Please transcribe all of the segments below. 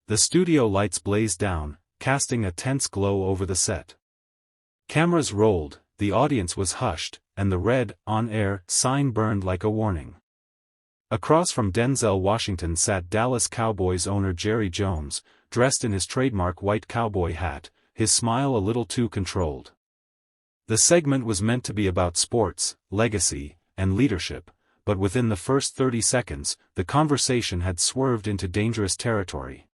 The studio lights blazed down, casting a tense glow over the set. Cameras rolled, the audience was hushed, and the red, on-air, sign burned like a warning. Across from Denzel Washington sat Dallas Cowboys owner Jerry Jones, dressed in his trademark white cowboy hat, his smile a little too controlled. The segment was meant to be about sports, legacy, and leadership, but within the first 30 seconds, the conversation had swerved into dangerous territory.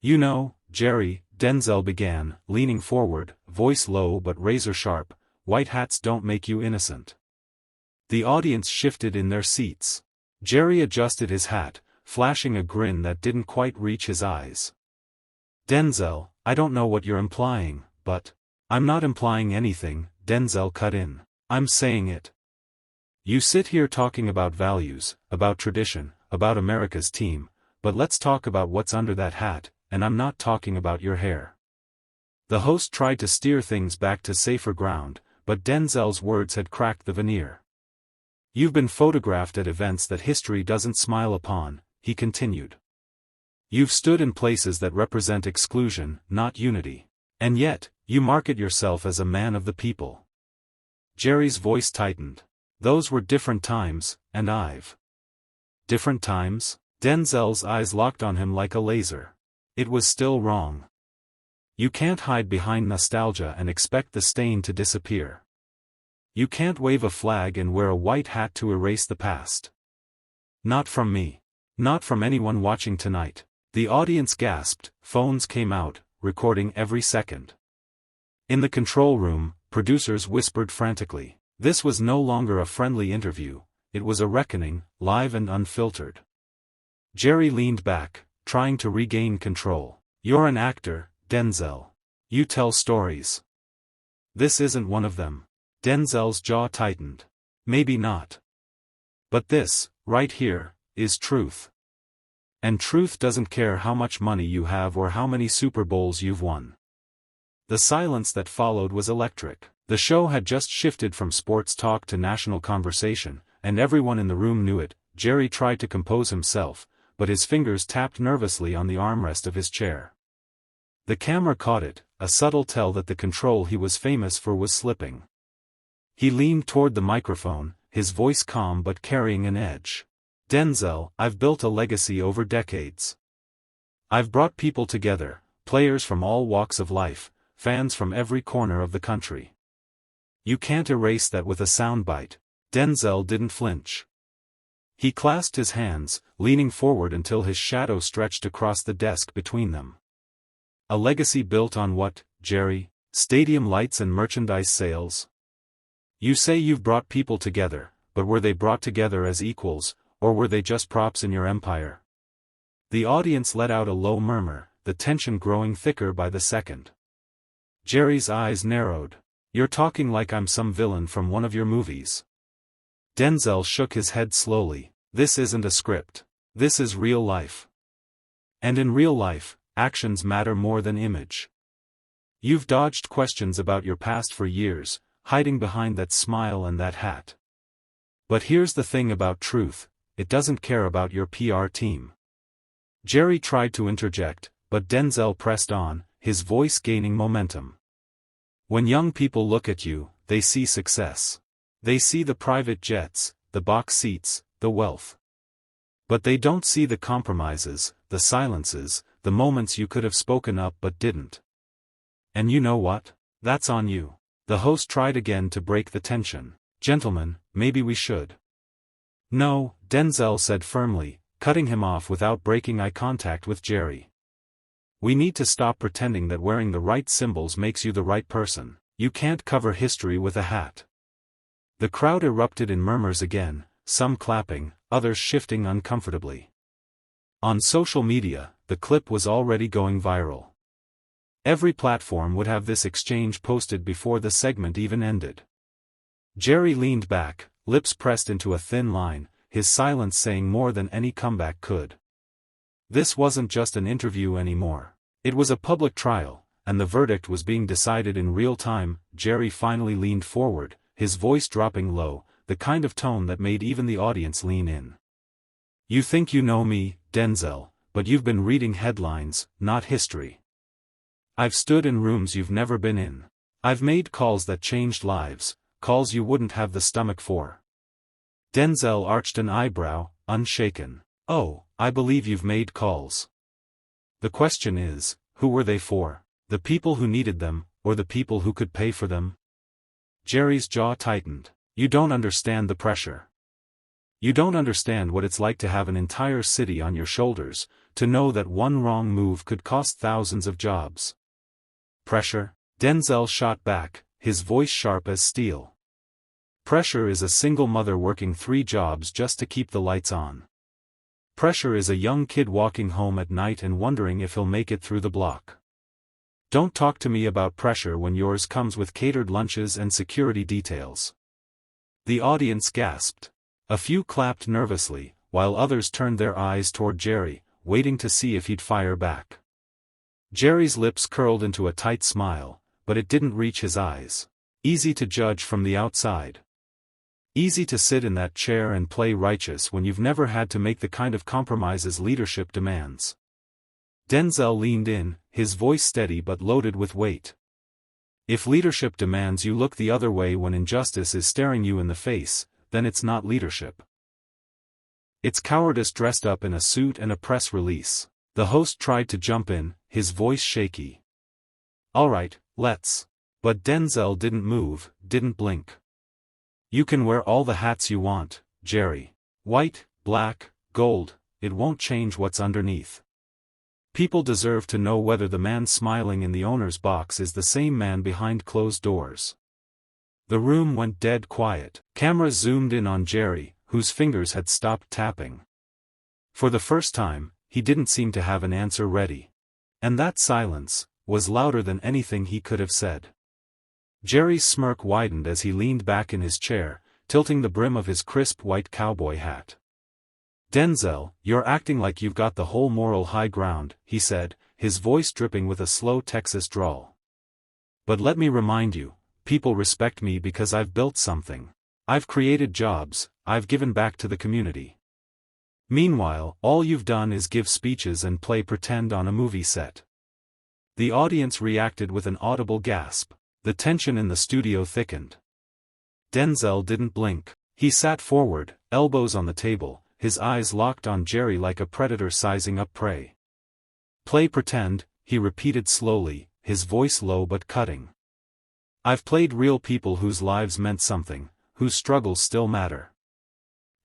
"You know, Jerry," Denzel began, leaning forward, voice low but razor-sharp, "white hats don't make you innocent." The audience shifted in their seats. Jerry adjusted his hat, flashing a grin that didn't quite reach his eyes. "Denzel, I don't know what you're implying, but—" "I'm not implying anything," Denzel cut in. "I'm saying it. You sit here talking about values, about tradition, about America's team, but let's talk about what's under that hat, and I'm not talking about your hair." The host tried to steer things back to safer ground, but Denzel's words had cracked the veneer. "You've been photographed at events that history doesn't smile upon," he continued. "You've stood in places that represent exclusion, not unity. And yet, you market yourself as a man of the people." Jerry's voice tightened. "Those were different times, and I've—" "Different times?" Denzel's eyes locked on him like a laser. It was still wrong. You can't hide behind nostalgia and expect the stain to disappear. You can't wave a flag and wear a white hat to erase the past. Not from me. Not from anyone watching tonight. The audience gasped, phones came out, recording every second. In the control room, producers whispered frantically. This was no longer a friendly interview, it was a reckoning, live and unfiltered. Jerry leaned back, trying to regain control. "You're an actor, Denzel. You tell stories. This isn't one of them." Denzel's jaw tightened. "Maybe not. But this, right here, is truth. And truth doesn't care how much money you have or how many Super Bowls you've won." The silence that followed was electric. The show had just shifted from sports talk to national conversation, and everyone in the room knew it. Jerry tried to compose himself, but his fingers tapped nervously on the armrest of his chair. The camera caught it, a subtle tell that the control he was famous for was slipping. He leaned toward the microphone, his voice calm but carrying an edge. "Denzel, I've built a legacy over decades. I've brought people together, players from all walks of life, fans from every corner of the country. You can't erase that with a soundbite." Denzel didn't flinch. He clasped his hands, leaning forward until his shadow stretched across the desk between them. "A legacy built on what, Jerry? Stadium lights and merchandise sales? You say you've brought people together, but were they brought together as equals, or were they just props in your empire?" The audience let out a low murmur, the tension growing thicker by the second. Jerry's eyes narrowed. "You're talking like I'm some villain from one of your movies." Denzel shook his head slowly. "This isn't a script. This is real life. And in real life, actions matter more than image. You've dodged questions about your past for years, hiding behind that smile and that hat. But here's the thing about truth, it doesn't care about your PR team." Jerry tried to interject, but Denzel pressed on, his voice gaining momentum. "When young people look at you, they see success. They see the private jets, the box seats, the wealth. But they don't see the compromises, the silences, the moments you could have spoken up but didn't. And you know what? That's on you." The host tried again to break the tension. "Gentlemen, maybe we should." "No," Denzel said firmly, cutting him off without breaking eye contact with Jerry. "We need to stop pretending that wearing the right symbols makes you the right person. You can't cover history with a hat." The crowd erupted in murmurs again, some clapping, others shifting uncomfortably. On social media, the clip was already going viral. Every platform would have this exchange posted before the segment even ended. Jerry leaned back, lips pressed into a thin line, his silence saying more than any comeback could. This wasn't just an interview anymore. It was a public trial, and the verdict was being decided in real time. Jerry finally leaned forward, his voice dropping low, the kind of tone that made even the audience lean in. "You think you know me, Denzel, but you've been reading headlines, not history. I've stood in rooms you've never been in. I've made calls that changed lives, calls you wouldn't have the stomach for. Denzel arched an eyebrow, unshaken. Oh, I believe you've made calls. The question is, who were they for? The people who needed them, or the people who could pay for them? Jerry's jaw tightened. You don't understand the pressure. You don't understand what it's like to have an entire city on your shoulders, to know that one wrong move could cost thousands of jobs. Pressure? Denzel shot back, his voice sharp as steel. Pressure is a single mother working 3 jobs just to keep the lights on. Pressure is a young kid walking home at night and wondering if he'll make it through the block. Don't talk to me about pressure when yours comes with catered lunches and security details. The audience gasped. A few clapped nervously, while others turned their eyes toward Jerry, waiting to see if he'd fire back. Jerry's lips curled into a tight smile, but it didn't reach his eyes. Easy to judge from the outside. Easy to sit in that chair and play righteous when you've never had to make the kind of compromises leadership demands. Denzel leaned in, his voice steady but loaded with weight. If leadership demands you look the other way when injustice is staring you in the face, then it's not leadership. It's cowardice dressed up in a suit and a press release. The host tried to jump in, his voice shaky. All right, let's. But Denzel didn't move, didn't blink. You can wear all the hats you want, Jerry. White, black, gold, it won't change what's underneath. People deserve to know whether the man smiling in the owner's box is the same man behind closed doors. The room went dead quiet. Cameras zoomed in on Jerry, whose fingers had stopped tapping. For the first time, he didn't seem to have an answer ready. And that silence was louder than anything he could have said. Jerry's smirk widened as he leaned back in his chair, tilting the brim of his crisp white cowboy hat. Denzel, you're acting like you've got the whole moral high ground, he said, his voice dripping with a slow Texas drawl. But let me remind you, people respect me because I've built something. I've created jobs, I've given back to the community. Meanwhile, all you've done is give speeches and play pretend on a movie set. The audience reacted with an audible gasp. The tension in the studio thickened. Denzel didn't blink. He sat forward, elbows on the table, his eyes locked on Jerry like a predator sizing up prey. Play pretend, he repeated slowly, his voice low but cutting. I've played real people whose lives meant something, whose struggles still matter.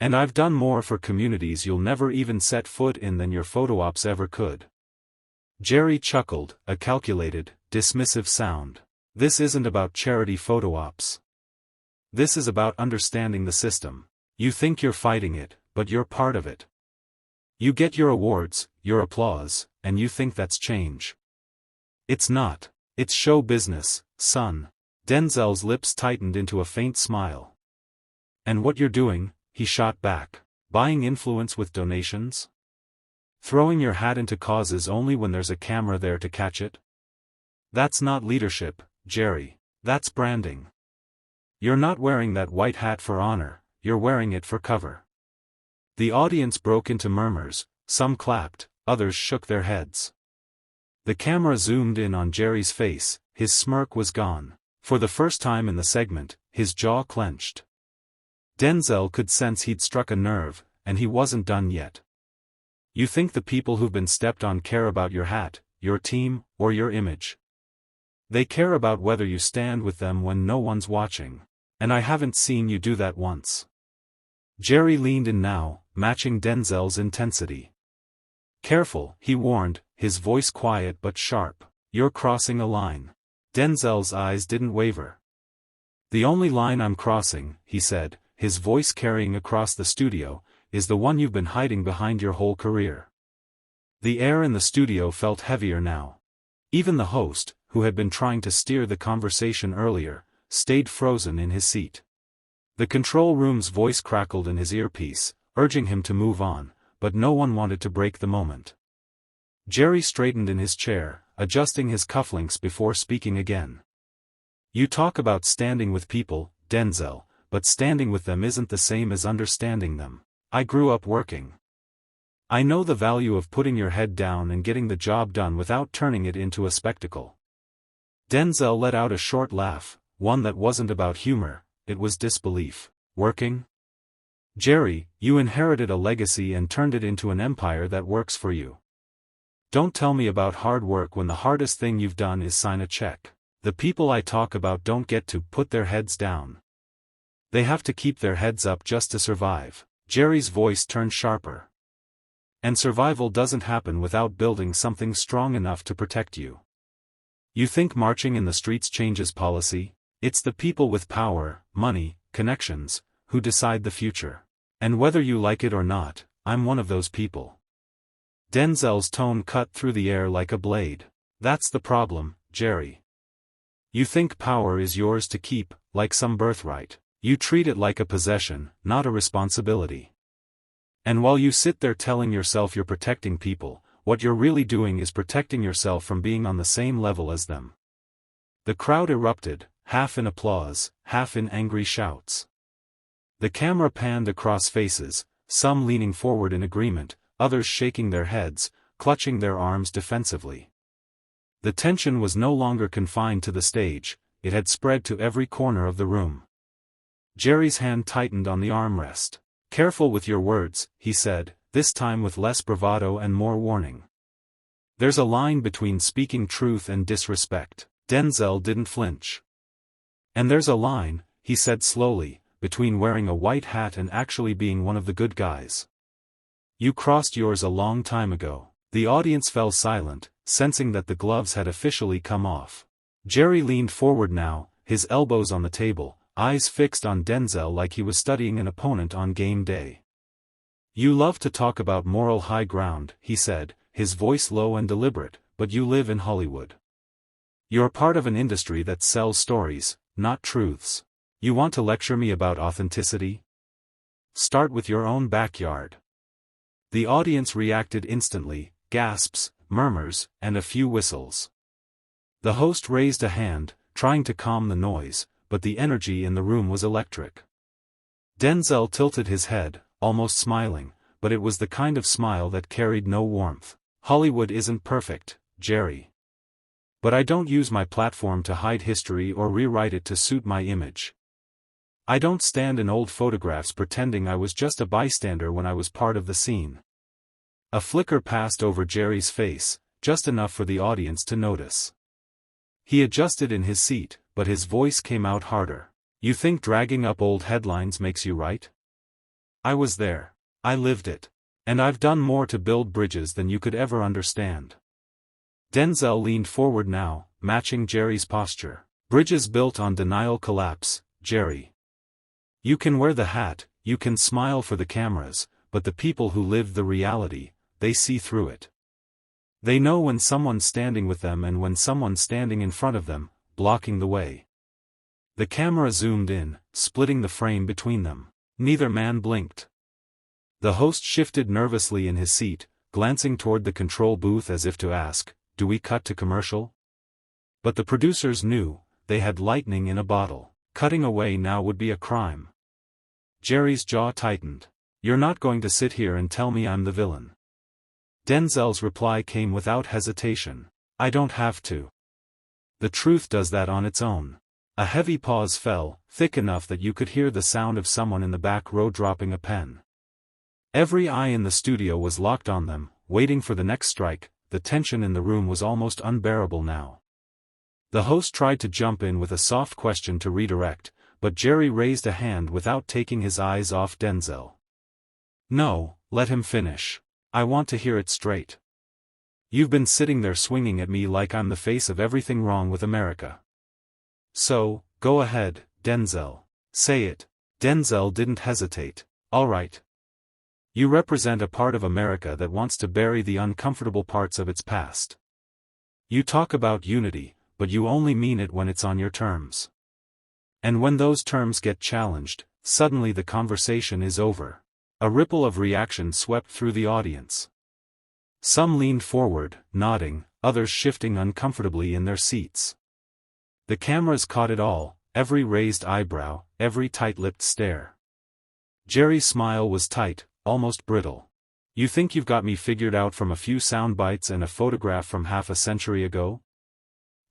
And I've done more for communities you'll never even set foot in than your photo ops ever could. Jerry chuckled, a calculated, dismissive sound. This isn't about charity photo ops. This is about understanding the system. You think you're fighting it, but you're part of it. You get your awards, your applause, and you think that's change. It's not. It's show business, son. Denzel's lips tightened into a faint smile. And what you're doing, he shot back. Buying influence with donations? Throwing your hat into causes only when there's a camera there to catch it? That's not leadership, Jerry. That's branding. You're not wearing that white hat for honor, you're wearing it for cover. The audience broke into murmurs, some clapped, others shook their heads. The camera zoomed in on Jerry's face, his smirk was gone. For the first time in the segment, his jaw clenched. Denzel could sense he'd struck a nerve, and he wasn't done yet. You think the people who've been stepped on care about your hat, your team, or your image? They care about whether you stand with them when no one's watching. And I haven't seen you do that once. Jerry leaned in now, matching Denzel's intensity. Careful, he warned, his voice quiet but sharp. You're crossing a line. Denzel's eyes didn't waver. The only line I'm crossing, he said, his voice carrying across the studio, is the one you've been hiding behind your whole career. The air in the studio felt heavier now. Even the host, who had been trying to steer the conversation earlier, stayed frozen in his seat. The control room's voice crackled in his earpiece, urging him to move on, but no one wanted to break the moment. Jerry straightened in his chair, adjusting his cufflinks before speaking again. You talk about standing with people, Denzel, but standing with them isn't the same as understanding them. I grew up working. I know the value of putting your head down and getting the job done without turning it into a spectacle. Denzel let out a short laugh, one that wasn't about humor, it was disbelief. Working? Jerry, you inherited a legacy and turned it into an empire that works for you. Don't tell me about hard work when the hardest thing you've done is sign a check. The people I talk about don't get to put their heads down. They have to keep their heads up just to survive. Jerry's voice turned sharper. And survival doesn't happen without building something strong enough to protect you. You think marching in the streets changes policy? It's the people with power, money, connections, who decide the future. And whether you like it or not, I'm one of those people. Denzel's tone cut through the air like a blade. That's the problem, Jerry. You think power is yours to keep, like some birthright. You treat it like a possession, not a responsibility. And while you sit there telling yourself you're protecting people, what you're really doing is protecting yourself from being on the same level as them. The crowd erupted, half in applause, half in angry shouts. The camera panned across faces, some leaning forward in agreement, others shaking their heads, clutching their arms defensively. The tension was no longer confined to the stage, it had spread to every corner of the room. Jerry's hand tightened on the armrest. "Careful with your words," he said, this time with less bravado and more warning. "There's a line between speaking truth and disrespect." Denzel didn't flinch. "And there's a line," he said slowly, "between wearing a white hat and actually being one of the good guys. You crossed yours a long time ago." The audience fell silent, sensing that the gloves had officially come off. Jerry leaned forward now, his elbows on the table, eyes fixed on Denzel like he was studying an opponent on game day. "You love to talk about moral high ground," he said, his voice low and deliberate, "but you live in Hollywood. You're part of an industry that sells stories, not truths. You want to lecture me about authenticity? Start with your own backyard." The audience reacted instantly, gasps, murmurs, and a few whistles. The host raised a hand, trying to calm the noise, but the energy in the room was electric. Denzel tilted his head, almost smiling, but it was the kind of smile that carried no warmth. "Hollywood isn't perfect, Jerry. But I don't use my platform to hide history or rewrite it to suit my image. I don't stand in old photographs pretending I was just a bystander when I was part of the scene." A flicker passed over Jerry's face, just enough for the audience to notice. He adjusted in his seat, but his voice came out harder. "You think dragging up old headlines makes you right? I was there. I lived it. And I've done more to build bridges than you could ever understand." Denzel leaned forward now, matching Jerry's posture. "Bridges built on denial collapse, Jerry. You can wear the hat, you can smile for the cameras, but the people who live the reality, they see through it. They know when someone's standing with them and when someone's standing in front of them, blocking the way." The camera zoomed in, splitting the frame between them. Neither man blinked. The host shifted nervously in his seat, glancing toward the control booth as if to ask, "Do we cut to commercial?" But the producers knew, they had lightning in a bottle. Cutting away now would be a crime. Jerry's jaw tightened. "You're not going to sit here and tell me I'm the villain." Denzel's reply came without hesitation. "I don't have to. The truth does that on its own." A heavy pause fell, thick enough that you could hear the sound of someone in the back row dropping a pen. Every eye in the studio was locked on them, waiting for the next strike. The tension in the room was almost unbearable now. The host tried to jump in with a soft question to redirect, but Jerry raised a hand without taking his eyes off Denzel. "No, let him finish. I want to hear it straight. You've been sitting there swinging at me like I'm the face of everything wrong with America. So, go ahead, Denzel. Say it." Denzel didn't hesitate. "All right. You represent a part of America that wants to bury the uncomfortable parts of its past. You talk about unity, but you only mean it when it's on your terms. And when those terms get challenged, suddenly the conversation is over." A ripple of reaction swept through the audience. Some leaned forward, nodding, others shifting uncomfortably in their seats. The cameras caught it all, every raised eyebrow, every tight-lipped stare. Jerry's smile was tight, almost brittle. You think you've got me figured out from a few sound bites and a photograph from half a century ago?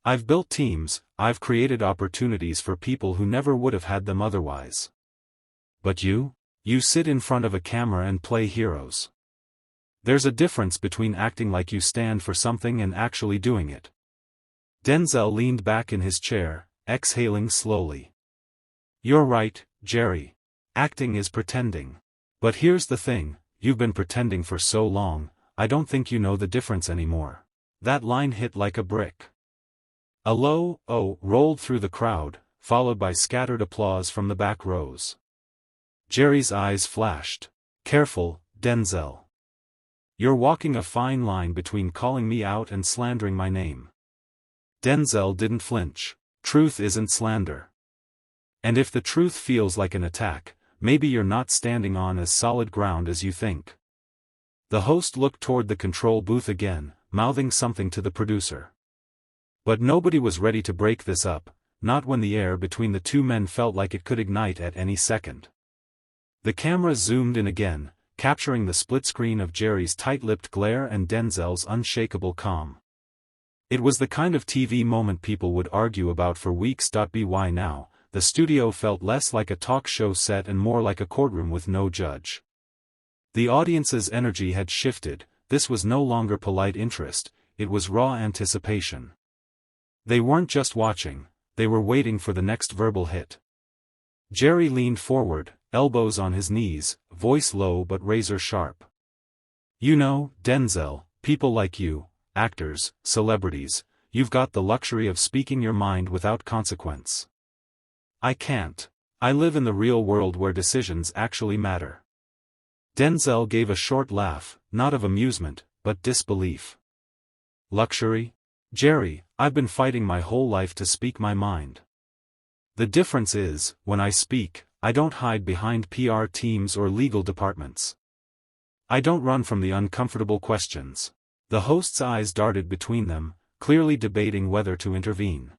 I've built teams, I've created opportunities for people who never would have had them otherwise. But you? You sit in front of a camera and play heroes. There's a difference between acting like you stand for something and actually doing it. Denzel leaned back in his chair, exhaling slowly. You're right, Jerry. Acting is pretending. But here's the thing, you've been pretending for so long, I don't think you know the difference anymore. That line hit like a brick. A low "oh" rolled through the crowd, followed by scattered applause from the back rows. Jerry's eyes flashed. Careful, Denzel. You're walking a fine line between calling me out and slandering my name. Denzel didn't flinch. Truth isn't slander. And if the truth feels like an attack, maybe you're not standing on as solid ground as you think. The host looked toward the control booth again, mouthing something to the producer. But nobody was ready to break this up, not when the air between the two men felt like it could ignite at any second. The camera zoomed in again, capturing the split screen of Jerry's tight-lipped glare and Denzel's unshakable calm. It was the kind of TV moment people would argue about for weeks. By now, the studio felt less like a talk show set and more like a courtroom with no judge. The audience's energy had shifted. This was no longer polite interest, it was raw anticipation. They weren't just watching, they were waiting for the next verbal hit. Jerry leaned forward, elbows on his knees, voice low but razor sharp. You know, Denzel, people like you, actors, celebrities, you've got the luxury of speaking your mind without consequence. I can't. I live in the real world where decisions actually matter. Denzel gave a short laugh, not of amusement, but disbelief. Luxury? Jerry, I've been fighting my whole life to speak my mind. The difference is, when I speak, I don't hide behind PR teams or legal departments. I don't run from the uncomfortable questions. The host's eyes darted between them, clearly debating whether to intervene.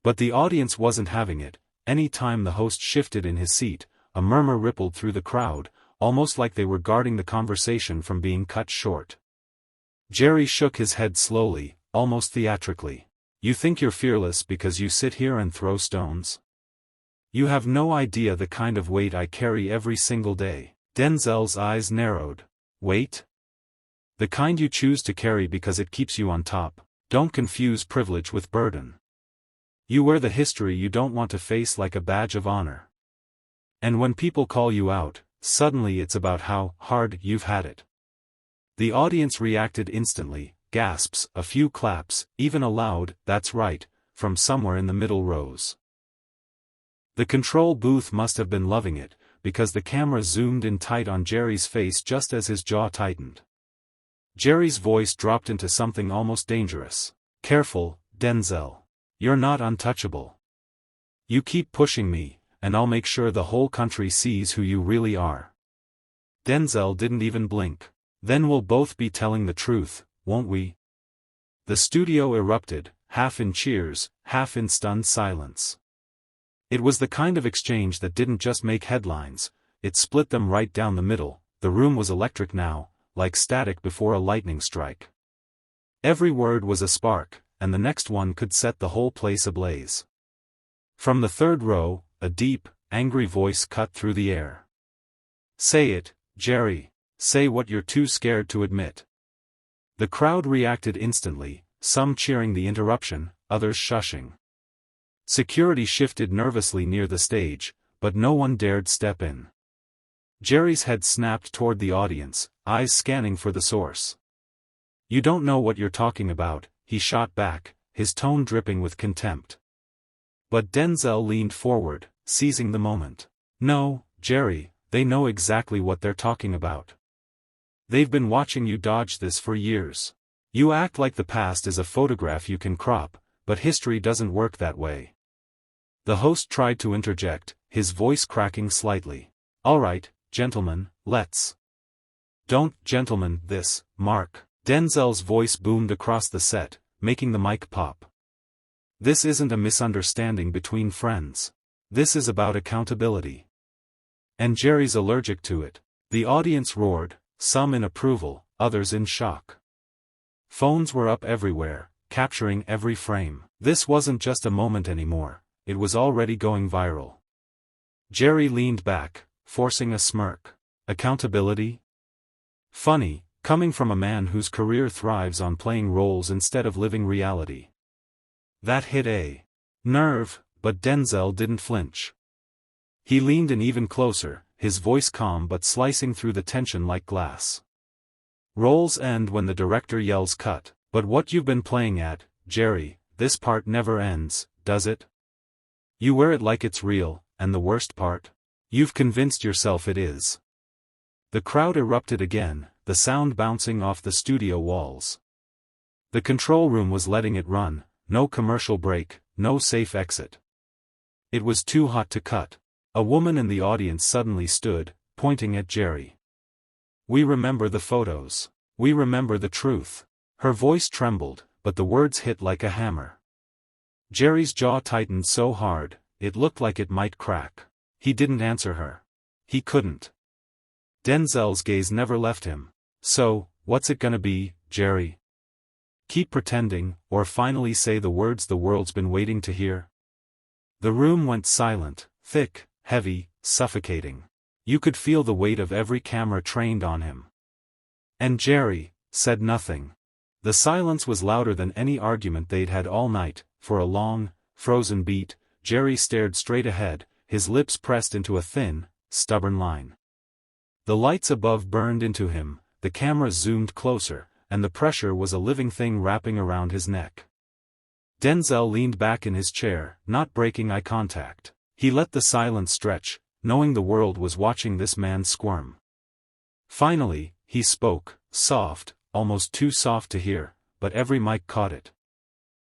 But the audience wasn't having it. Any time the host shifted in his seat, a murmur rippled through the crowd, almost like they were guarding the conversation from being cut short. Jerry shook his head slowly, almost theatrically. You think you're fearless because you sit here and throw stones? You have no idea the kind of weight I carry every single day. Denzel's eyes narrowed. Weight? The kind you choose to carry because it keeps you on top. Don't confuse privilege with burden. You wear the history you don't want to face like a badge of honor. And when people call you out, suddenly it's about how hard you've had it. The audience reacted instantly, gasps, a few claps, even a loud, "That's right," from somewhere in the middle rows. The control booth must have been loving it, because the camera zoomed in tight on Jerry's face just as his jaw tightened. Jerry's voice dropped into something almost dangerous. Careful, Denzel. You're not untouchable. You keep pushing me, and I'll make sure the whole country sees who you really are. Denzel didn't even blink. Then we'll both be telling the truth, won't we? The studio erupted, half in cheers, half in stunned silence. It was the kind of exchange that didn't just make headlines, it split them right down the middle. The room was electric now, like static before a lightning strike. Every word was a spark, and the next one could set the whole place ablaze. From the third row, a deep, angry voice cut through the air. Say it, Jerry. Say what you're too scared to admit. The crowd reacted instantly, some cheering the interruption, others shushing. Security shifted nervously near the stage, but no one dared step in. Jerry's head snapped toward the audience, eyes scanning for the source. You don't know what you're talking about, he shot back, his tone dripping with contempt. But Denzel leaned forward, seizing the moment. No, Jerry, they know exactly what they're talking about. They've been watching you dodge this for years. You act like the past is a photograph you can crop, but history doesn't work that way. The host tried to interject, his voice cracking slightly. All right, gentlemen, let's. Don't, gentlemen, this, Mark. Denzel's voice boomed across the set, making the mic pop. This isn't a misunderstanding between friends. This is about accountability. And Jerry's allergic to it. The audience roared, some in approval, others in shock. Phones were up everywhere, capturing every frame. This wasn't just a moment anymore, it was already going viral. Jerry leaned back, forcing a smirk. Accountability? Funny, coming from a man whose career thrives on playing roles instead of living reality. That hit a nerve, but Denzel didn't flinch. He leaned in even closer, his voice calm but slicing through the tension like glass. Roles end when the director yells cut, but what you've been playing at, Jerry, this part never ends, does it? You wear it like it's real, and the worst part? You've convinced yourself it is. The crowd erupted again, the sound bouncing off the studio walls. The control room was letting it run, no commercial break, no safe exit. It was too hot to cut. A woman in the audience suddenly stood, pointing at Jerry. We remember the photos. We remember the truth. Her voice trembled, but the words hit like a hammer. Jerry's jaw tightened so hard, it looked like it might crack. He didn't answer her. He couldn't. Denzel's gaze never left him. So, what's it gonna be, Jerry? Keep pretending, or finally say the words the world's been waiting to hear? The room went silent, thick, heavy, suffocating. You could feel the weight of every camera trained on him. And Jerry said nothing. The silence was louder than any argument they'd had all night. For a long, frozen beat, Jerry stared straight ahead, his lips pressed into a thin, stubborn line. The lights above burned into him, the cameras zoomed closer, and the pressure was a living thing wrapping around his neck. Denzel leaned back in his chair, not breaking eye contact. He let the silence stretch, knowing the world was watching this man squirm. Finally, he spoke, soft, almost too soft to hear, but every mic caught it.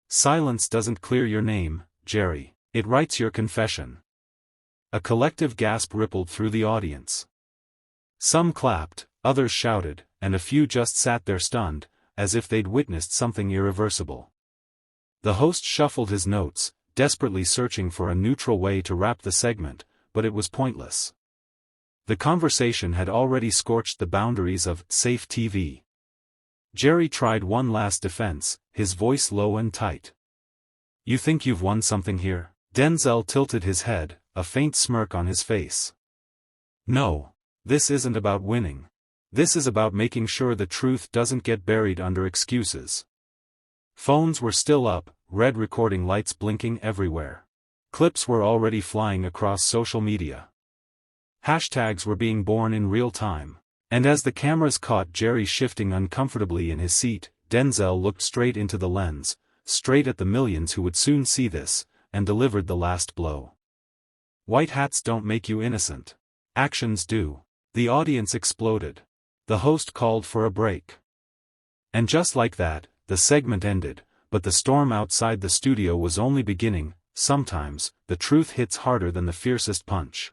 Silence doesn't clear your name, Jerry. It writes your confession. A collective gasp rippled through the audience. Some clapped, others shouted, and a few just sat there stunned, as if they'd witnessed something irreversible. The host shuffled his notes, desperately searching for a neutral way to wrap the segment, but it was pointless. The conversation had already scorched the boundaries of safe TV. Jerry tried one last defense, his voice low and tight. You think you've won something here? Denzel tilted his head, a faint smirk on his face. No. This isn't about winning. This is about making sure the truth doesn't get buried under excuses. Phones were still up, red recording lights blinking everywhere. Clips were already flying across social media. Hashtags were being born in real time. And as the cameras caught Jerry shifting uncomfortably in his seat, Denzel looked straight into the lens, straight at the millions who would soon see this, and delivered the last blow. White hats don't make you innocent. Actions do. The audience exploded. The host called for a break. And just like that, the segment ended, but the storm outside the studio was only beginning. Sometimes, the truth hits harder than the fiercest punch.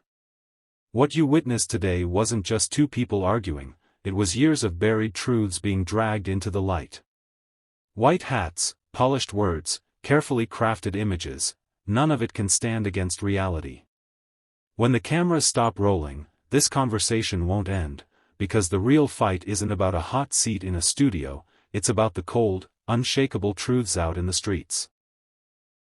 What you witnessed today wasn't just two people arguing, it was years of buried truths being dragged into the light. White hats, polished words, carefully crafted images, none of it can stand against reality. When the cameras stop rolling, this conversation won't end, because the real fight isn't about a hot seat in a studio, it's about the cold, unshakable truths out in the streets.